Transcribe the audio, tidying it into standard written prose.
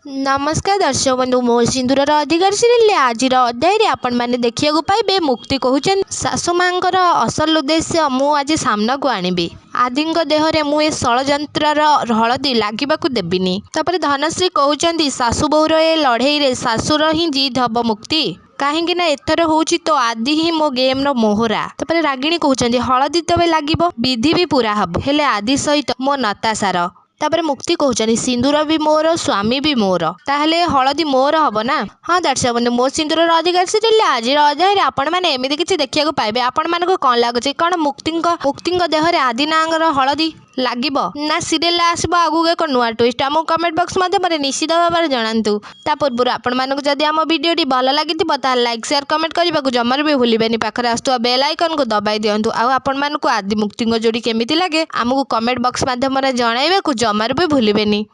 नमस्कार दर्शक बंधु मो सिंदूर अधिकार सीरियल आज अध्याय आपण मैंने देखा पाइबे मुक्ति कहते सासू माँ असल उद्देश्य मु आज सामना को आनिबी आदि देहरे मु षड्यंत्र हलदी लगे देविनी। तापर धनश्री कहते सासू बोर ए लड़े रे सासुर ही जीत हम मुक्ति कहीं एथर हूँ तो आदि ही मो गेम रो मोहरा। तापर रागिणी कहते हलदी तबे लगे विधि भी पूरा हम हेले आदि सहित मो नतासार। तापर मुक्ति कहते सिंदूर भी मोर स्वामी भी मोर ताहले हलदी मोर हम ना। हाँ दर्शक बंधु मो सिंदूर अधिकार सीरियल आज अध्याय आपण मैंने एमती किसी देखा पाइबे आपण मानक कौन लगुच कौन मुक्ति देहरे आदि नांगर हलदी লাগিব ना सीरियल आसब आगू एक नुआ ट्विस्ट आम कमेंट बॉक्स माध्यम निश्चित भाव में जनातु। ता पूर्व आपण मानक जदि आम वीडियोटी भल लगी लाइक शेयर कमेंट करने को जमार भी भूलें पाखे आसुवा बेल आइकन को दबाई दिंतु। आपण मानक आदि मुक्ति जोड़ी केमिति लगे आमको कमेंट बॉक्स माध्यम जनइबा को जमार भी भूलें।